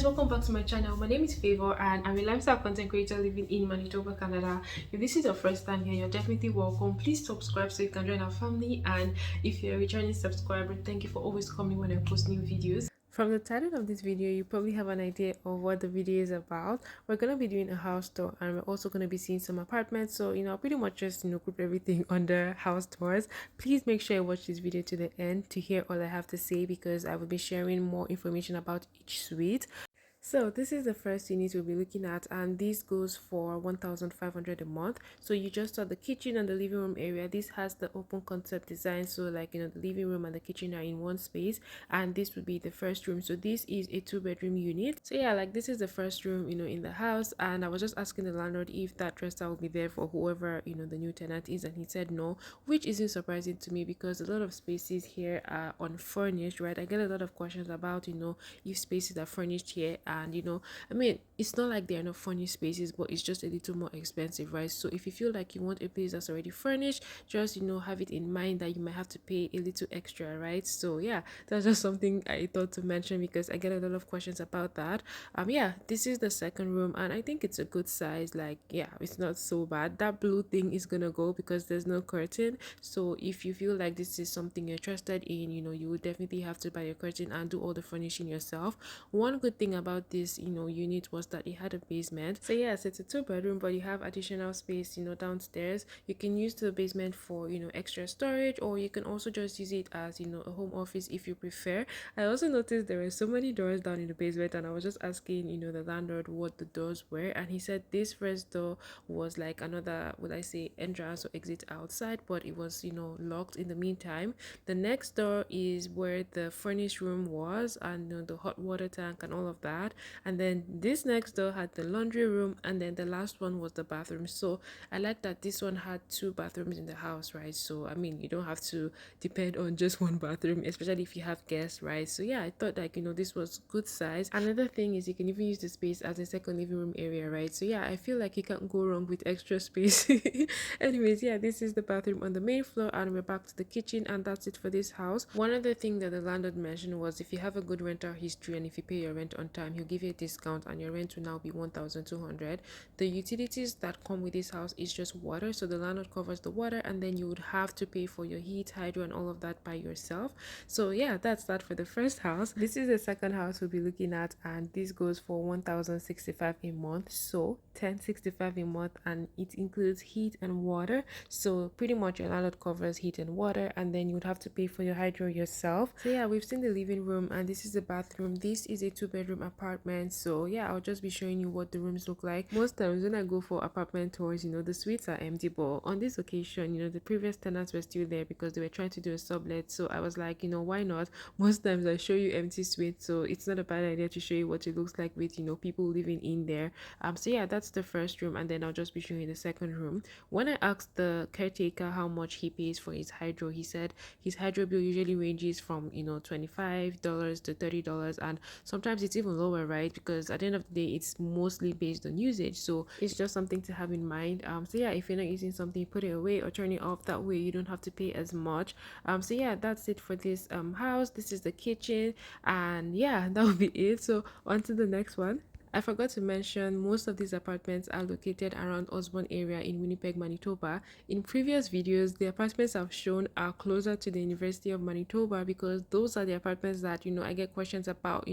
welcome back to my channel. My name is Favor and I'm a lifestyle content creator living in Manitoba, Canada. If this is your first time here, you're definitely welcome. Please subscribe so you can join our family, and if you're a returning subscriber, thank you for always coming when I post new videos. From the title of this video, you probably have an idea of what the video is about. We're going to be doing a house tour, and we're also going to be seeing some apartments. So, I'll pretty much just, group everything under house tours. Please make sure you watch this video to the end to hear all I have to say, because I will be sharing more information about each suite. So this is the first unit we'll be looking at, and this goes for 1,500 a month. So you just saw the kitchen and the living room area. This has the open concept design, so like the living room and the kitchen are in one space, and this would be the first room. So this is a two-bedroom unit. So yeah, like this is the first room in the house, and I was just asking the landlord if that dresser will be there for whoever the new tenant is, and he said no, which isn't surprising to me because a lot of spaces here are unfurnished, right? I get a lot of questions about if spaces are furnished here, and I mean, it's not like there are no furnished spaces, but it's just a little more expensive, right? So if you feel like you want a place that's already furnished, just have it in mind that you might have to pay a little extra, right? So yeah, that's just something I thought to mention because I get a lot of questions about that. Yeah, this is the second room, and I think it's a good size. Like, yeah, it's not so bad. That blue thing is gonna go because there's no curtain. So if you feel like this is something you're interested in, you would definitely have to buy a curtain and do all the furnishing yourself. One good thing about this unit was that it had a basement. So yes, it's a two-bedroom, but you have additional space downstairs. You can use the basement for extra storage, or you can also just use it as a home office if you prefer. I also noticed there were so many doors down in the basement, and I was just asking the landlord what the doors were, and he said this first door was like another, would I say, entrance or exit outside, but it was locked in the meantime. The next door is where the furnished room was, and the hot water tank and all of that. And then this next door had the laundry room, and then the last one was the bathroom. So I like that this one had two bathrooms in the house, right? So I mean, you don't have to depend on just one bathroom, especially if you have guests, right? So yeah, I thought like this was good size. Another thing is you can even use the space as a second living room area, right? So yeah, I feel like you can't go wrong with extra space. Anyways, yeah, this is the bathroom on the main floor, and we're back to the kitchen, and that's it for this house. One other thing that the landlord mentioned was if you have a good rental history and if you pay your rent on time, he'll give you a discount, and your rent will now be 1,200. The utilities that come with this house is just water, so the landlord covers the water, and then you would have to pay for your heat, hydro, and all of that by yourself. So yeah, that's that for the first house. This is the second house we'll be looking at, and this goes for 1,065 a month, so 1065 a month, and it includes heat and water. So pretty much your landlord covers heat and water, and then you would have to pay for your hydro yourself. So yeah, we've seen the living room, and this is the bathroom. This is a two-bedroom apartment, so yeah, I'll just be showing you what the rooms look like. Most times when I go for apartment tours, the suites are empty, but on this occasion, the previous tenants were still there because they were trying to do a sublet. So I was like, why not? Most times I show you empty suites, so it's not a bad idea to show you what it looks like with people living in there. So yeah, that's the first room, and then I'll just be showing you the second room. When I asked the caretaker how much he pays for his hydro, he said his hydro bill usually ranges from $25 to $30, and sometimes it's even lower, right? Because at the end of the day, it's mostly based on usage, so it's just something to have in mind. So yeah, if you're not using something, put it away or turn it off. That way you don't have to pay as much. So yeah, that's it for this house. This is the kitchen, and yeah, that would be it. So on to the next one. I forgot to mention most of these apartments are located around Osborne area in Winnipeg, Manitoba. In previous videos, the apartments I've shown are closer to the University of Manitoba because those are the apartments that I get questions about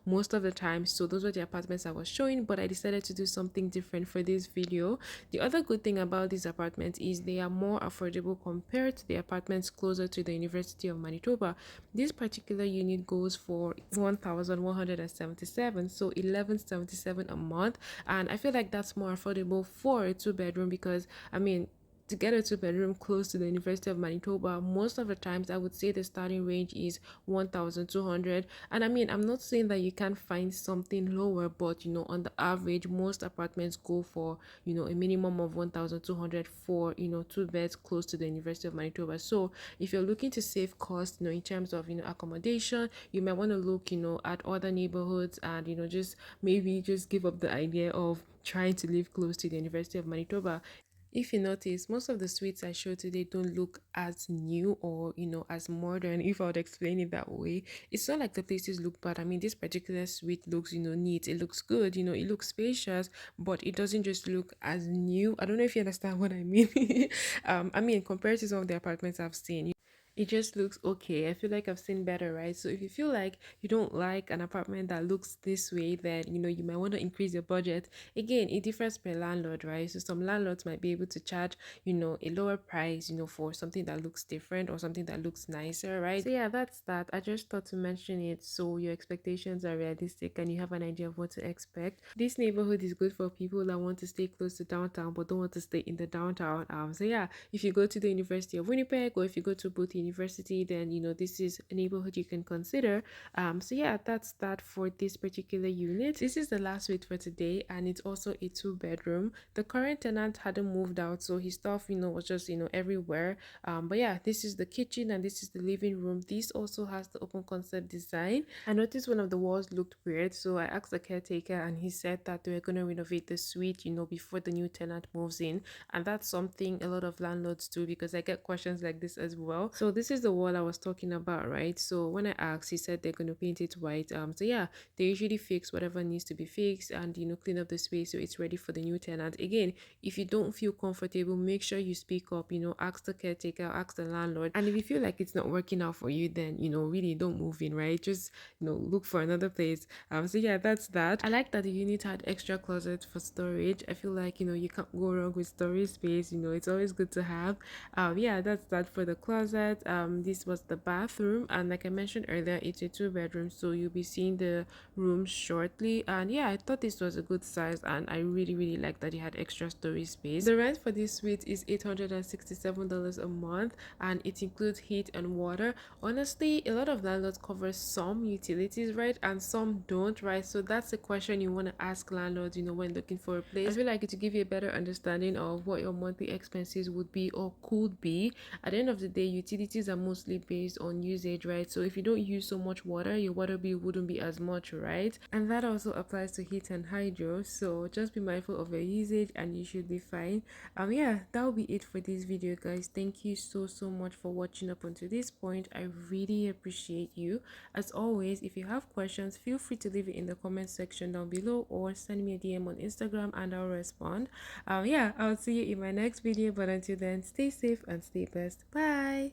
most of the time. So those were the apartments I was showing, but I decided to do something different for this video. The other good thing about these apartments is they are more affordable compared to the apartments closer to the University of Manitoba. This particular unit goes for 1,177, so 1177 a month, and I feel like that's more affordable for a two-bedroom because I mean, to get a two-bedroom close to the University of Manitoba, most of the times I would say the starting range is 1,200. And I mean, I'm not saying that you can't find something lower, but on the average, most apartments go for a minimum of 1,200 for two beds close to the University of Manitoba. So if you're looking to save costs in terms of accommodation, you might want to look at other neighborhoods, and just maybe just give up the idea of trying to live close to the University of Manitoba. If you notice, most of the suites I showed today don't look as new or, as modern, if I would explain it that way. It's not like the places look bad. I mean, this particular suite looks, neat. It looks good, it looks spacious, but it doesn't just look as new. I don't know if you understand what I mean. I mean, compared to some of the apartments I've seen, it just looks okay. I feel like I've seen better, right? So if you feel like you don't like an apartment that looks this way, then you might want to increase your budget. Again, it differs per landlord, right? So some landlords might be able to charge, a lower price, for something that looks different or something that looks nicer, right? So yeah, that's that. I just thought to mention it so your expectations are realistic and you have an idea of what to expect. This neighborhood is good for people that want to stay close to downtown but don't want to stay in the downtown. So yeah, if you go to the University of Winnipeg or if you go to both university, then this is a neighborhood you can consider. So yeah, that's that for this particular unit. This is the last suite for today, and it's also a two-bedroom. The current tenant hadn't moved out, so his stuff was just everywhere. But yeah, this is the kitchen and this is the living room. This also has the open concept design. I noticed one of the walls looked weird, so I asked the caretaker and he said that they were going to renovate the suite before the new tenant moves in. And that's something a lot of landlords do, because I get questions like this as well. So this is the wall I was talking about, right? So when I asked, he said they're going to paint it white. So yeah, they usually fix whatever needs to be fixed and clean up the space so it's ready for the new tenant. Again, if you don't feel comfortable, make sure you speak up, ask the caretaker, ask the landlord. And if you feel like it's not working out for you, then really don't move in, right? Just look for another place. So yeah, that's that. I like that the unit had extra closet for storage. I feel like you can't go wrong with storage space. It's always good to have. Yeah, that's that for the closet. This was the bathroom, and like I mentioned earlier, it's a two-bedroom, so you'll be seeing the room shortly. And yeah, I thought this was a good size, and I really like that it had extra storage space. The rent for this suite is $867 a month, and it includes heat and water. Honestly, a lot of landlords cover some utilities, right, and some don't, right? So that's a question you want to ask landlords when looking for a place. I feel like it will give you a better understanding of what your monthly expenses would be or could be. At the end of the day, utilities are mostly based on usage, right? So if you don't use so much water, your water bill wouldn't be as much, right? And that also applies to heat and hydro. So just be mindful of your usage and you should be fine. Yeah, that will be it for this video, guys. Thank you so much for watching up until this point. I really appreciate you. As always, if you have questions, feel free to leave it in the comment section down below or send me a DM on Instagram and I'll respond. Yeah, I'll see you in my next video, but until then, stay safe and stay blessed. Bye.